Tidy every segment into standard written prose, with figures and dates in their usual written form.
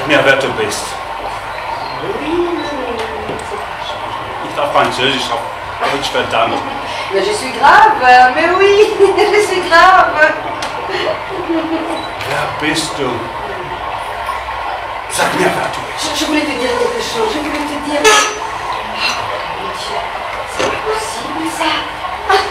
Sag mir, wer du bist. Nicht auf Französisch, auf Deutsch, verdammt. Mais je suis grave, mais oui, je suis grave. Wer bist du? Sag mir, wer du bist. Je voulais te dire quelque chose, je voulais te dire... Oh, mon Dieu, c'est pas possible ça. Ah,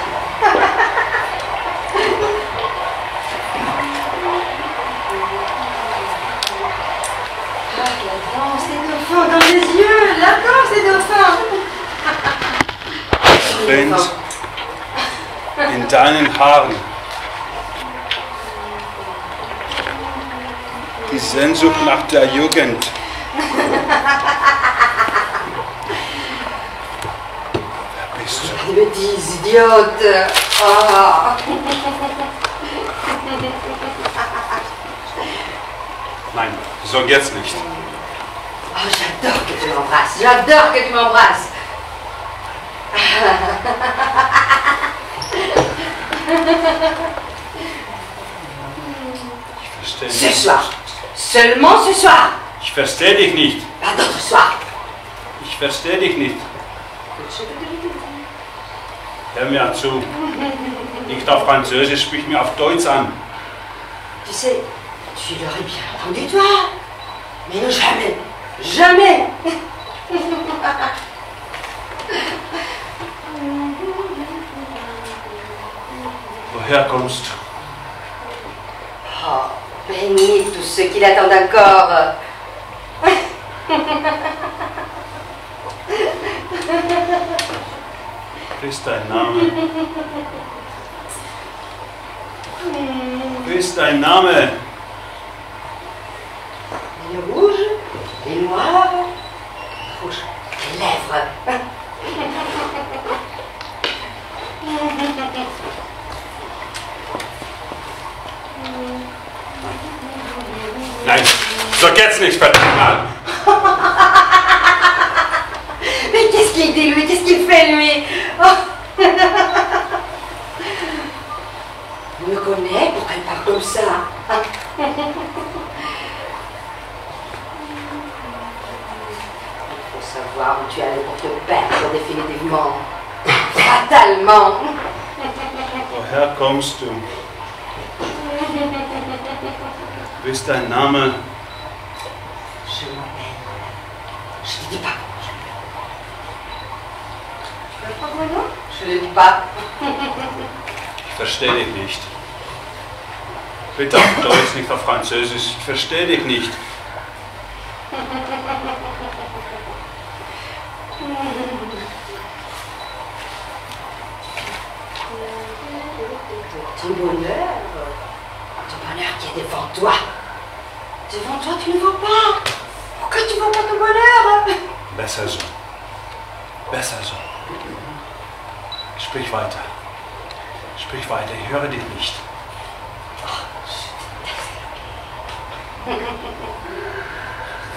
la danse des dauphins dans les yeux, la danse des dauphins. Wind in deinen Haaren. Die Sehnsucht nach der Jugend. Wer bist du? Ils me disent idiote. Oh. Nein, so geht's nicht. Oh, j'adore que tu m'embrasses. J'adore que tu m'embrasses. Ich verstehe Ce nicht. soir. Seulement ce soir. Ich verstehe dich nicht. Pas d'autre soir. Ich verstehe dich nicht. Hör mir zu. Nicht auf Französisch, sprich mir auf Deutsch an. Tu sais, tu l'aurais bien entendu toi. Mais non, jamais. Jamais. Woher kommst du? Oh, bénis tous ceux qui l'attendent encore. Wie ist dein Name? Wie ist dein Name? Les rouges, les noirs, rouges, les lèvres. Nein, so geht's nicht, verdammt mal. Mais qu'est-ce qu'il dit lui? Qu'est-ce qu'il fait lui? Oh. Il me connaît, pourquoi il parle comme ça? Il faut savoir où tu es allé pour te perdre définitivement. Fatalement. Woher kommst du? Wie ist dein Name? Je m'appelle. Je ne dis pas. Tu veux prendre mon nom? Je ne le dis pas. Ich verstehe dich nicht. Bitte auf Deutsch, nicht auf Französisch. Ich verstehe dich nicht. Ton bonheur qui est devant toi. Devant toi, tu ne vois pas. Pourquoi tu ne vois pas ton bonheur? Besser so. Besser so. Sprich weiter. Sprich weiter, ich höre dich nicht.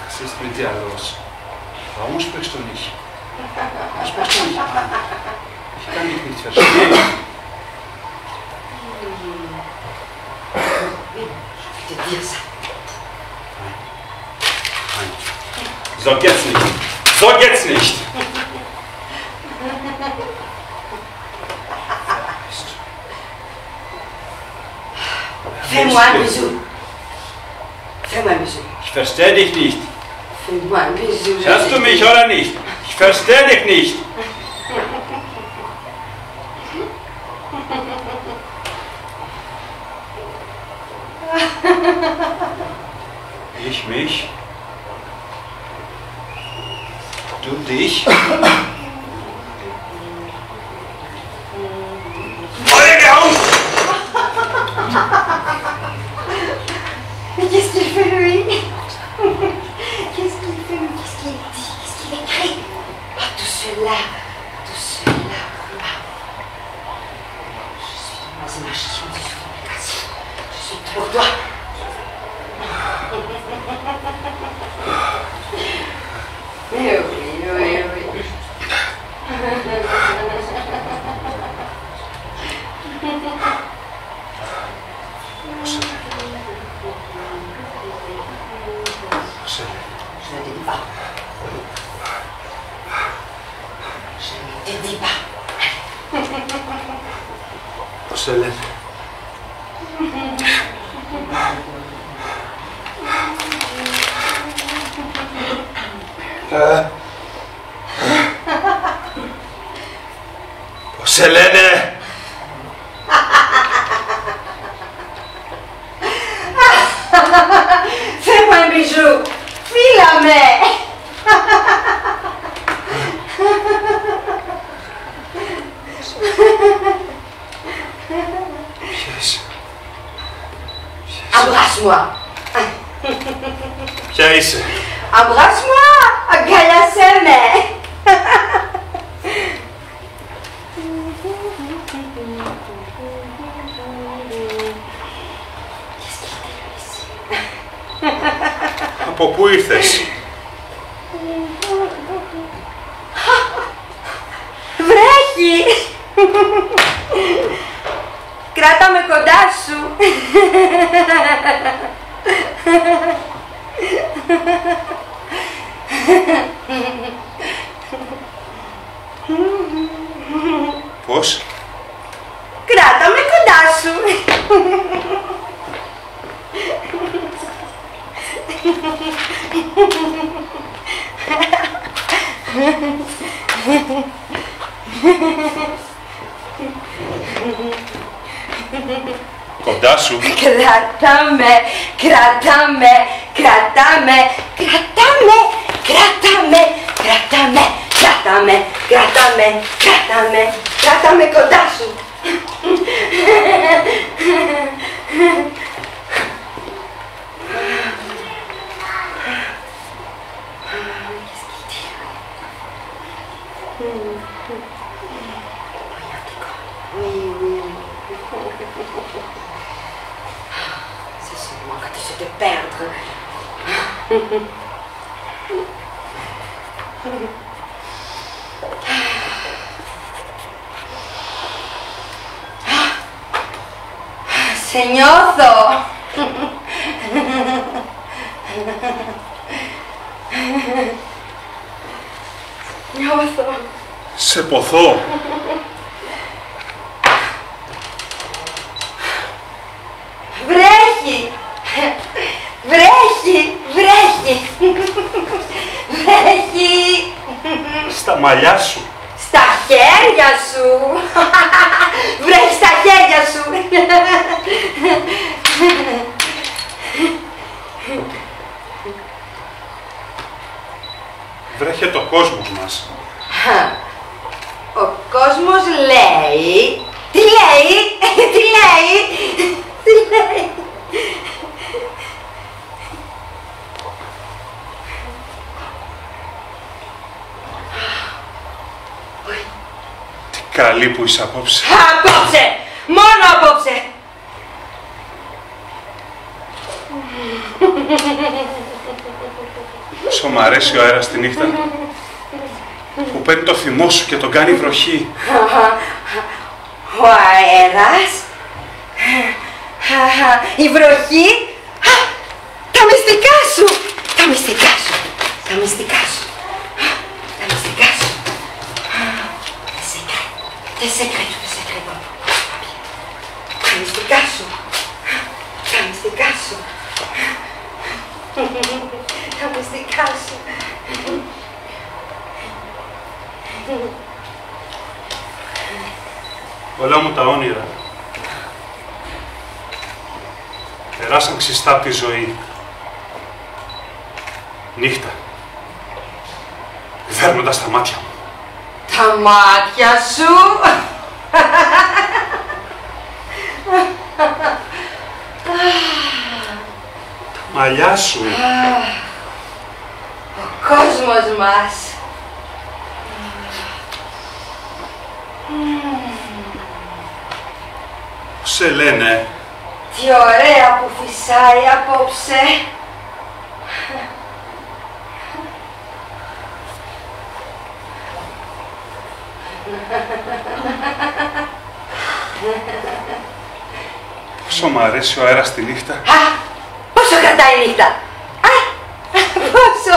Was ist mit dir los? Warum sprichst du nicht? Warum sprichst du nicht an? Ich kann dich nicht verstehen. Je vais te dire ça. Nein. So geht's nicht. So geht's nicht. Fais-moi un bisou. Fais-moi un bisou. Ich verstehe dich nicht. Fais-moi un bisou. Hörst du mich oder nicht? Ich verstehe dich nicht. Ich mich. Du dich. Feuer gehauen! Mais qu'est-ce qu'il fait lui? Qu'est-ce qu'il fait lui? Qu'est-ce qu'il dit? Qu'est-ce qu'il écrit? Ah, tout cela. Tout cela. Ah. Je suis dans une machine de communication. Je suis pour toi. Mais oui, oui, oui. Schön. Je ne te dis pas. Je ne te dis pas. Πώς σε λένε? Πώς σε λένε? Fais-moi un bijou. File-le. Ποιες? Embrasse-moi. Ποια είσαι? Embrasse-moi. Agalassez-moi. Από πού ήρθες? Βρέχει! Κράτα με κοντά σου! Πώς? Κράτα με κοντά σου! Κοντά σου? Κρατάμε, κρατάμε, κρατάμε, κρατάμε, κρατάμε, κρατάμε, κρατάμε, κρατάμε, κρατάμε, κρατάμε κοντά σου. C'est sûrement quand tu sais te perdre. Σε νιώθω. Νιώθω. Σε ποθώ. Βρέχει! Βρέχει! Βρέχει! Βρέχει! Στα μαλλιά σου. Στα χέρια σου! Βρέχει στα χέρια σου! Βρέχεται ο κόσμος μας. Ο κόσμος λέει... Τι λέει! Τι λέει! Τι λέει! Τι καλή που είσαι απόψε. Απόψε! Μόνο απόψε! Σου μ' αρέσει ο αέρας τη νύχτα που παίρνει το θυμό σου και τον κάνει βροχή. Ο αέρας, η βροχή, τα μυστικά σου, τα μυστικά σου, τα μυστικά σου, τα μυστικά σου. Tes secrets, tous tes secrets, bon. Τα μυστικά σου, τα μυστικά σου, τα μυστικά σου. Όλα μου τα όνειρα περάσαν ξιστά από τη ζωή. Νύχτα, δέρνοντας τα μάτια μου. Τα μάτια σου! Τα μαλλιά σου. Ο κόσμος μας. Πώς σε λένε? Τι ωραία που φυσάει απόψε. Πόσο μ' αρέσει ο αέρας τη νύχτα. Πόσο κρατάει η νύχτα. Πόσο.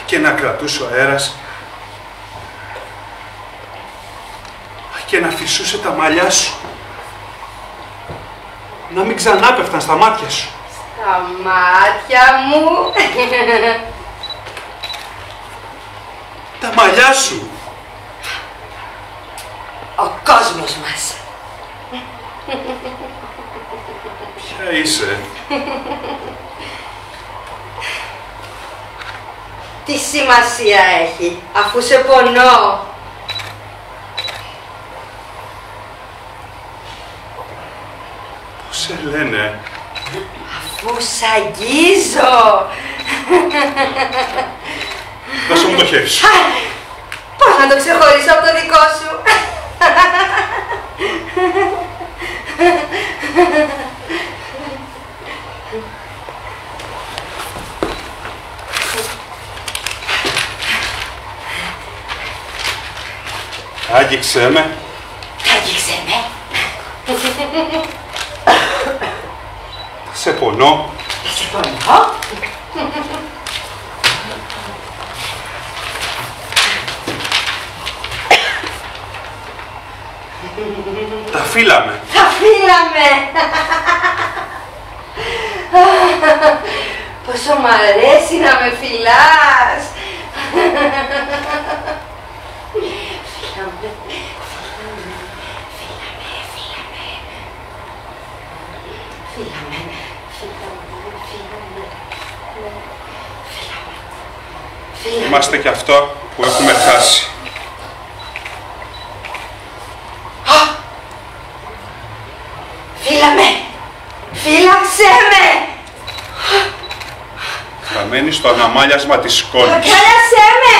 Και να κρατούσε ο αέρας και να φυσούσε τα μαλλιά σου, να μην ξανά πέφταν στα μάτια σου. Στα μάτια μου. Τα μαλλιά σου. Ο κόσμος μας. Ποια είσαι? Τι σημασία έχει, αφού σε πονώ. Πώς σε λένε? Αφού σ' αγγίζω. Δώσε μου το χέρι σου. Πώς να το ξεχωρίσω από το δικό σου? Άγγιξέ με. Άγγιξέ με. Σε πονώ. Σε πονώ. Τα φύλαμε. Τα φύλαμε. Πόσο μ' αρέσει να με φυλάς. Φύλαμε. Είμαστε κι αυτό που έχουμε χάσει. Φύλαμε! Φύλαξέ με! Χαμένη στο αναμάλιασμα της σκόνης. Αγκάλιασέ με!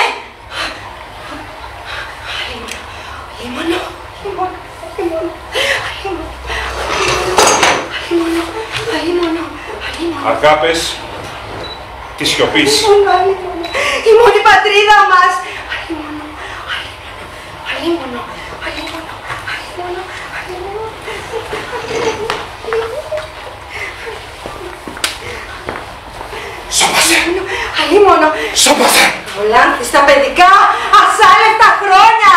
Λίμωνο, Αγάπες της σιωπής. Η μόνη πατρίδα μας. Σώπασε! Αλίμονο! Σώπασε! Ολάνθη στα παιδικά ασάλευτα χρόνια!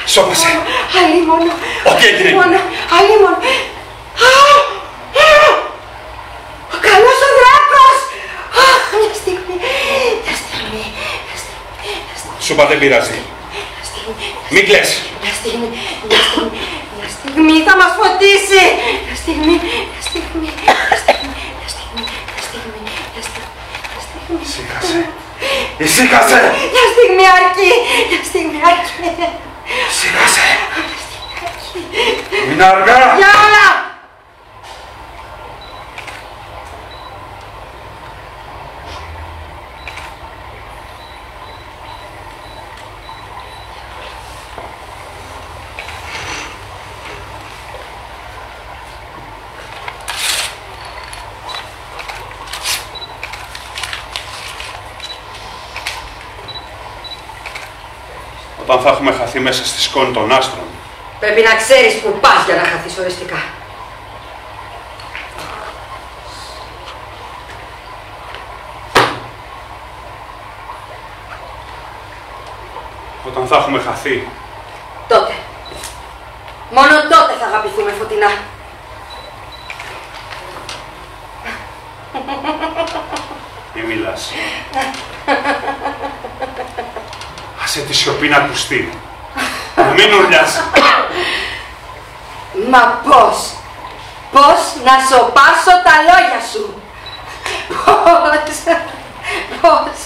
Σώπασε! Αλίμονο! Ό,τι έγινε! Αλίμονο! Ο καλός ο δράκος! Μια στιγμή! Σου είπα δεν πειράζει. Μην κλαις! Μια στιγμή θα μας φωτίσει! Μια στιγμή! Ησύχασε! Ησύχασε! Μια στιγμή αρκεί! Ησύχασε! Είναι αργά! Για όλα! Όταν θα έχουμε χαθεί μέσα στη σκόνη των άστρων. Πρέπει να ξέρεις που πας για να χαθείς οριστικά. Όταν θα έχουμε χαθεί. Τότε. Μόνο τότε θα αγαπηθούμε φωτεινά. Μη μιλάς. Άσε τη σιωπή να ακουστεί. Να μην ουρλιάζει. Μα πώς να σωπάσω τα λόγια σου. Πώς.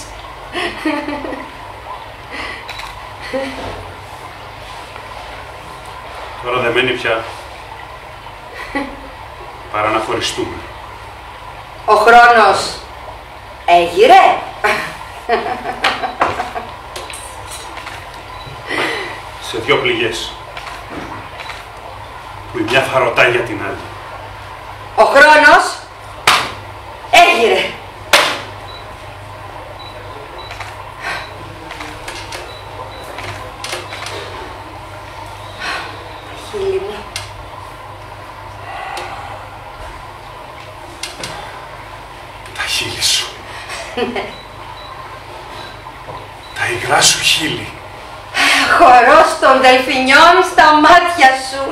Τώρα δεν μένει πια παρά να χωριστούμε. Ο χρόνος έγειρε. Σε δυο πληγές που η μια θα ρωτάει για την άλλη. Ο χρόνος έγειρε. χείλη μου. Τα χείλη σου. Τα υγρά σου χείλη. Χορός των δελφινιών στα μάτια σου.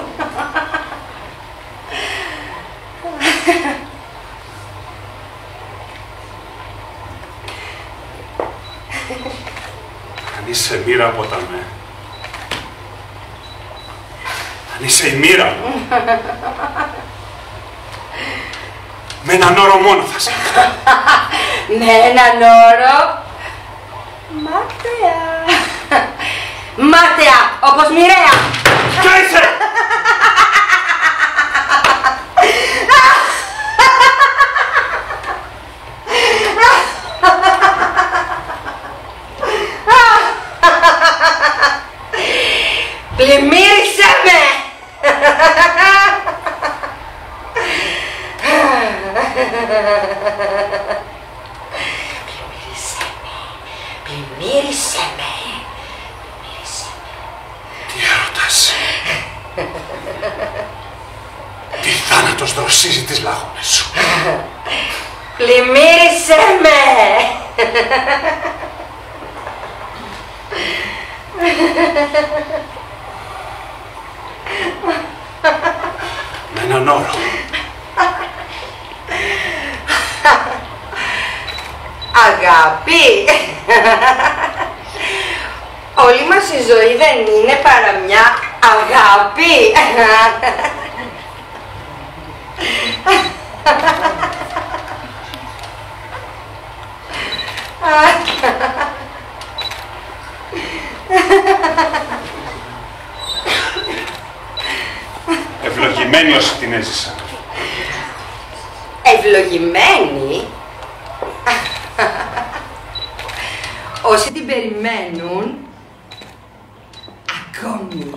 Αν είσαι μοίρα ποταμέ. Αν είσαι η μοίρα μου. Με έναν όρο μόνο θα σε έχω. Με έναν όρο. Μάταια. Μάταια, όπως μοιραία. Ποια είσαι! Πλημμύρισε με! Πλημμύρισε με! Τι έρωτας! Τι θάνατος δροσίζει τις λάχονες σου! Πλημμύρισε με! Με έναν όρο. Αγάπη! Όλη μας η ζωή δεν είναι παρά μια αγάπη! Ευλογημένη όσοι την έζησαν. Ευλογημένη? Όσοι την περιμένουν ακόμη.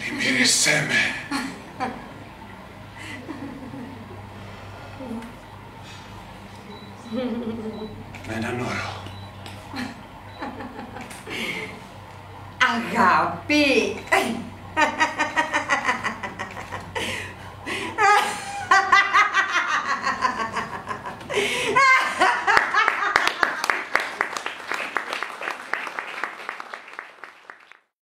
Πλημμύρισέ με. Με έναν όρο. Αγάπη!